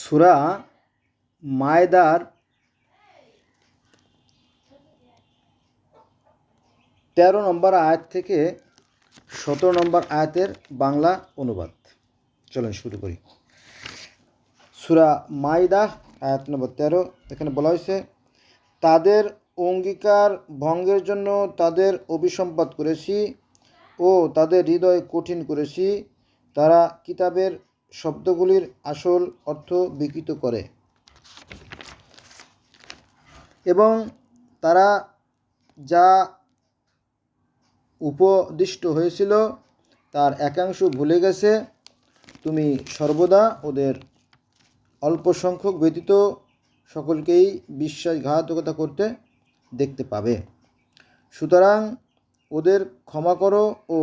সূরা মায়দার ১৩ নম্বর আয়াত থেকে ১৭ নম্বর আয়াতের বাংলা অনুবাদ। চলেন শুরু করি। সূরা মায়দা আয়াত নম্বর ১৩। এখানে বলা হয়েছে, তাদের অঙ্গীকার ভঙ্গের জন্য তাদের অভিসম্পাত করেছি ও তাদের হৃদয় কঠিন করেছি। তারা কিতাবের শব্দগুলির আসল অর্থ বিকৃত করে এবং তারা যা উপদিষ্ট হয়েছিল তার একাংশ ভুলে গেছে। তুমি সর্বদা ওদের অল্প সংখ্যক ব্যতীত সকলকেই বিশ্বাসঘাতকতা করতে দেখতে পাবে। সুতরাং ওদের ক্ষমা করো ও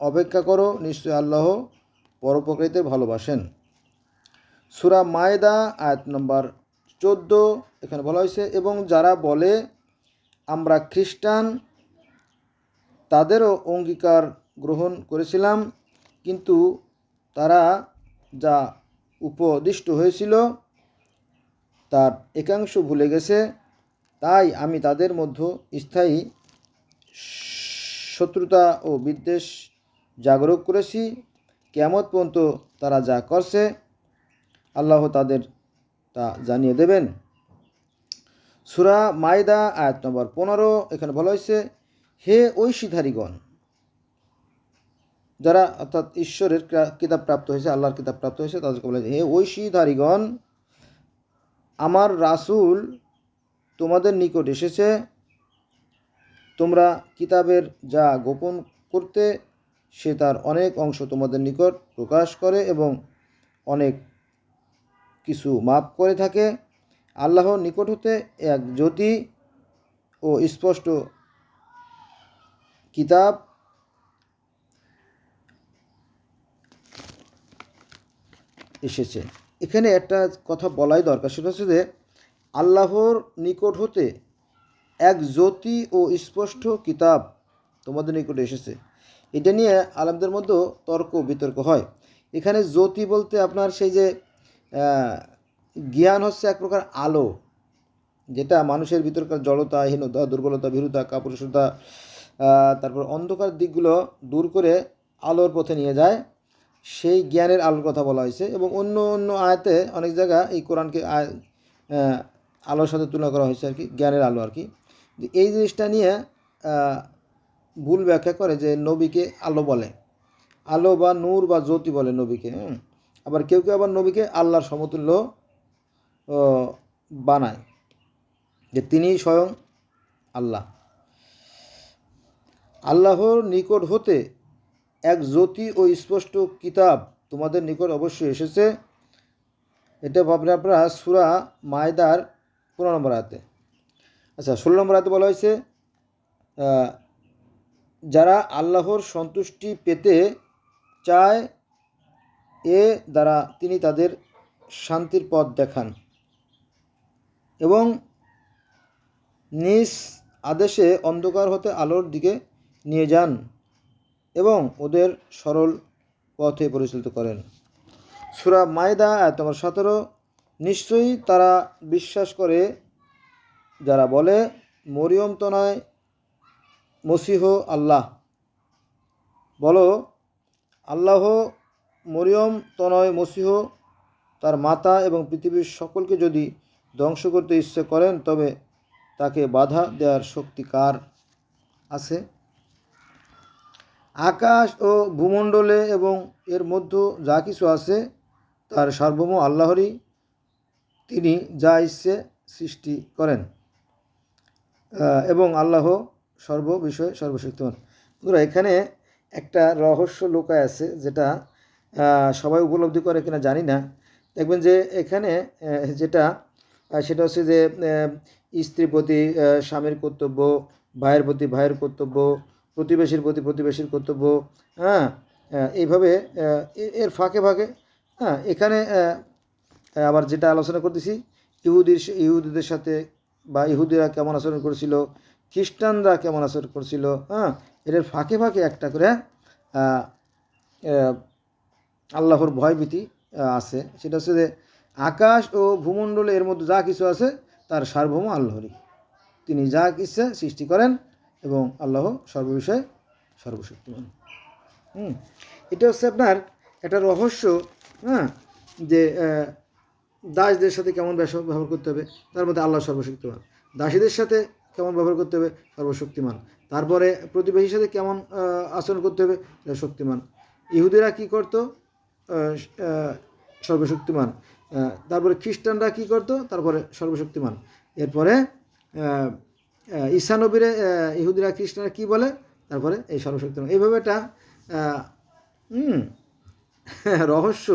অপেক্ষা করো, নিশ্চয় আল্লাহ পরোপকারীদের ভালোবাসেন। সূরা মায়দা আয়াত নম্বর ১৪। এখানে বলা হয়েছে, এবং যারা বলে আমরা খ্রিস্টান, তাদেরও অঙ্গীকার গ্রহণ করেছিলাম, কিন্তু তারা যা উপদিষ্ট হয়েছিল তার একাংশ ভুলে গেছে। তাই আমি তাদের মধ্যে স্থায়ী শত্রুতা ও বিদ্বেষ জাগরণ করেছি। কিয়ামত পর্যন্ত তারা যা করছে আল্লাহ তাদের তা জানিয়ে দেবেন। সূরা মায়দা আয়াত নম্বর ১৫। এখানে বলা হয়েছে, হে ঐশীধারীগণ, যারা অর্থাৎ ঈশ্বরের কিতাব প্রাপ্ত হয়েছে, আল্লাহর কিতাব প্রাপ্ত হয়েছে, তাদেরকে বলা হয়েছে, হে ঐশীধারীগণ, আমার রাসূল তোমাদের নিকট এসেছে। তোমরা কিতাবের যা গোপন করতে সে তার অনেক অংশ তোমাদের নিকট প্রকাশ করে এবং অনেক কিছু মাপ করে থাকে। আল্লাহর নিকট হতে এক জ্যোতি ও স্পষ্ট কিতাব এসেছে। এখানে একটা কথা বলাই দরকার, সেটা হচ্ছে যে আল্লাহর নিকট হতে এক জ্যোতি ও স্পষ্ট কিতাব তোমাদের নিকটে এসেছে। এটা নিয়ে আলেমদের মধ্যে তর্ক বিতর্ক হয়। এখানে জ্যোতি বলতে আপনার সেই যে জ্ঞান হচ্ছে এক প্রকার আলো, যেটা মানুষের ভিতরকার জড়তা, হীনতা, দুর্বলতা, ভীরুতা, কাপুরুষতা, তারপর অন্ধকার দিকগুলো দূর করে আলোর পথে নিয়ে যায়, সেই জ্ঞানের আলোর কথা বলা হয়েছে। এবং অন্য অন্য আয়াতে অনেক জায়গা এই কোরআনকে আলোর সাথে তুলনা করা হয়েছে আর কি, জ্ঞানের আলো আর কি। এই জিনিসটা নিয়ে ভুল ব্যাখ্যা করে যে নবীকে আলো বলে, আলো বা নূর বা জ্যোতি বলে নবীকে। আবার কেউ কেউ আবার নবীকে আল্লাহর সমতুল্য বানায়, যে তিনি স্বয়ং আল্লাহ। আল্লাহর নিকট হতে এক জ্যোতি ও স্পষ্ট কিতাব তোমাদের নিকট অবশ্যই এসেছে। এটা ভাবনা আপনারা সূরা মায়দার ১৫ নম্বর আয়াতে। আচ্ছা, ১৬ নম্বর আয়াতে বলা হয়েছে, যারা আল্লাহর সন্তুষ্টি পেতে চায় এ দ্বারা তিনি তাদের শান্তির পথ দেখান এবং নিজ আদেশে অন্ধকার হতে আলোর দিকে নিয়ে যান এবং ওদের সরল পথে পরিচালিত করেন। সূরা মায়দা আয়াত নম্বর ১৭। নিশ্চয়ই তারা বিশ্বাস করে যারা বলে মরিয়ম তো নয়, মসিহ আল্লাহ। বলো, আল্লাহ মরিয়ম তো নয়, মসিহ তার মাতা এবং পৃথিবীর সকলকে যদি ধ্বংস করতে ইচ্ছে করেন তবে তাকে বাধা দেওয়ার শক্তি কার আছে? আকাশ ও ভূমণ্ডলে এবং এর মধ্যে যা কিছু আছে তার সার্বভৌম আল্লাহরই। তিনি যা ইচ্ছে সৃষ্টি করেন এবং আল্লাহ সর্ববিষয়ে সর্বশক্তিমান। বন্ধুরা, এখানে একটা রহস্য লুকায় আছে, যেটা সবাই উপলব্ধি করে কিনা জানি না। দেখবেন যে এখানে যেটা সেটা হচ্ছে যে স্ত্রীর প্রতি স্বামীর কর্তব্য, ভাইয়ের প্রতি ভাইয়ের কর্তব্য, প্রতিবেশীর প্রতি প্রতিবেশীর কর্তব্য, এইভাবে এর ফাঁকে ফাঁকে এখানে আবার যেটা আলোচনা করতেছি, ইহুদিদের সাথে বা ইহুদিরা কেমন আচরণ করেছিল, খ্রিস্টানরা কেমন আচরণ করেছিল, এদের ফাঁকে ফাঁকে একটা করে আল্লাহর ভয়ভীতি আছে। সেটা হচ্ছে যে আকাশ ও ভূমণ্ডলে এর মধ্যে যা কিছু আছে তার সার্বভৌম আল্লাহরই। তিনি যা ইচ্ছা সৃষ্টি করেন এবং আল্লাহ সর্ববিষয়ে সর্বশক্তিমান। এটা হচ্ছে আপনার একটা রহস্য, হ্যাঁ, যে দাসদের সাথে কেমন ব্যবহার করতে হবে, তার মধ্যে আল্লাহ সর্বশক্তিমান। দাসীদের সাথে কেমন ব্যবহার করতে হবে, সর্বশক্তিমান। তারপরে প্রতিবেশীর সাথে কেমন আচরণ করতে হবে, শক্তিমান। ইহুদিরা কি করতো, সর্বশক্তিমান। তারপরে খ্রিস্টানরা কি করতো, তারপরে সর্বশক্তিমান। এরপরে ঈসা নবীরে ইহুদিরা খ্রিস্টানরা কি বলে, তারপরে এই সর্বশক্তিমান। এইভাবে একটা রহস্য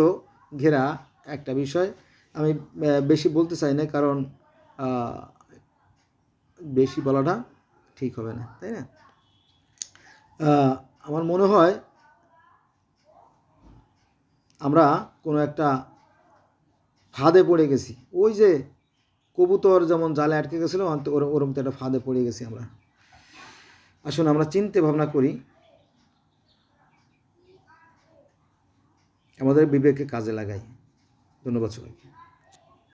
ঘেরা একটা বিষয়। আমি বেশি বলতে চাই না, কারণ বেশি বলাটা ঠিক হবে না, তাই না? আমার মনে হয় আমরা কোনো একটা ফাঁদে পড়ে গেছি। ওই যে কবুতর যেমন জালে আটকে গেছিলো, ওরকম তো একটা ফাঁদে পড়ে গেছি আমরা। আসুন আমরা চিন্তা ভাবনা করি, আমাদের বিবেককে কাজে লাগাই। ধন্যবাদ সবাইকে।